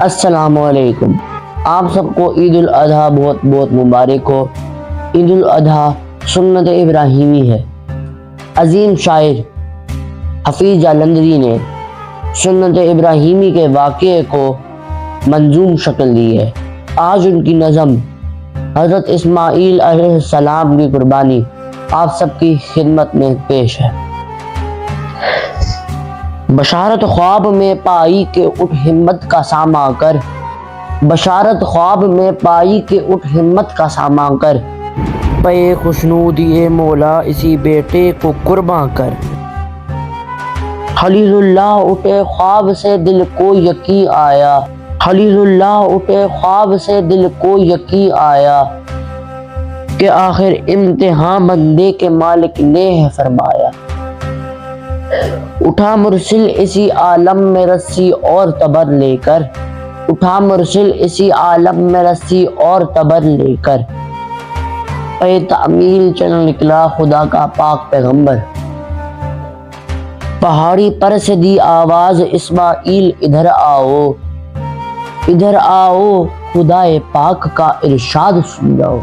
السلام علیکم۔ آپ سب کو عید الاضحیٰ بہت بہت مبارک ہو۔ عید الاضحیٰ سنت ابراہیمی ہے۔ عظیم شاعر حفیظ جالندھری نے سنت ابراہیمی کے واقعے کو منظوم شکل دی ہے۔ آج ان کی نظم حضرت اسماعیل علیہ السلام کی قربانی آپ سب کی خدمت میں پیش ہے۔ بشارت خواب میں پائی کہ اٹھ ہمت کا ساماں کر، بشارت خواب میں پائی کہ اٹھ ہمت کا ساماں کر، پے خوشنودی مولا اسی بیٹے کو قرباں کر۔ خلیل اللہ اٹھے خواب سے دل کو یقین آیا، خلیل اللہ اٹھے خواب سے دل کو یقین آیا کہ آخر امتحان بندے کے مالک نے ہے فرمایا۔ اٹھا مرسل اسی عالم میں رسی اور تبر لے کر، اٹھا مرسل اسی عالم میں رسی اور تبر لے کر، پہ تعمیل چل نکلا خدا کا پاک پیغمبر۔ پہاڑی پر سے دی آواز اسماعیل ادھر آؤ، ادھر آؤ خدا پاک کا ارشاد سن جاؤ۔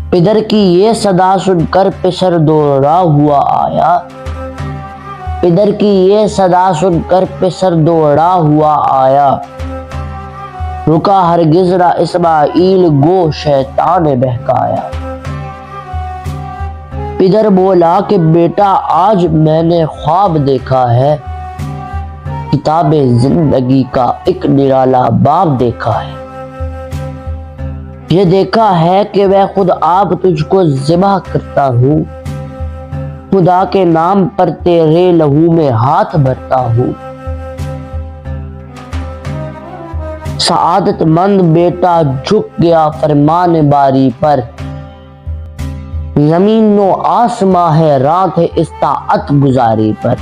پدر کی یہ صدا سن کر پسر دوڑا ہوا آیا، پدر کی یہ صدا سن کر پسر دوڑا ہوا آیا، رکا ہرگز نہ اسماعیل گو شیطان نے بہکایا۔ پدر بولا کہ بیٹا آج میں نے خواب دیکھا ہے، کتاب زندگی کا ایک نرالا باب دیکھا ہے۔ یہ دیکھا ہے کہ میں خود آپ تجھ کو ذبح کرتا ہوں، خدا کے نام پر تیرے لہو میں ہاتھ بھرتا ہوں۔ سعادت مند بیٹا جھک گیا فرمان باری پر، زمین و آسماں ہے رات ہے استطاعت گزاری پر۔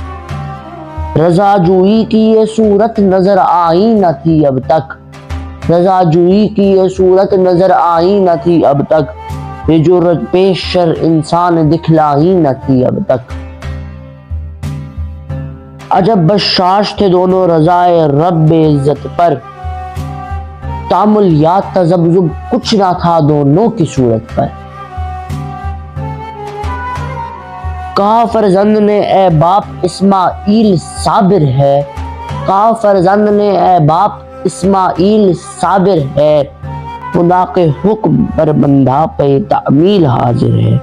رضا جوئی کی یہ صورت نظر آئی نہ تھی اب تک، رضا جوئی کی یہ صورت نظر آئی نہ تھی اب تک، یہ جرت پیش شر انسان دکھلائی نہ تھی اب تک۔ عجب بشاش تھے دونوں رضائے رب عزت پر، تامل یا تذبذب کچھ نہ تھا دونوں کی صورت پر۔ کہا فرزند نے اے باپ اسماعیل صابر ہے، کہا فرزند نے اے باپ اسماعیل صابر ہے، خدا کے حکم پر بندہ پہ تعمیل حاضر ہے۔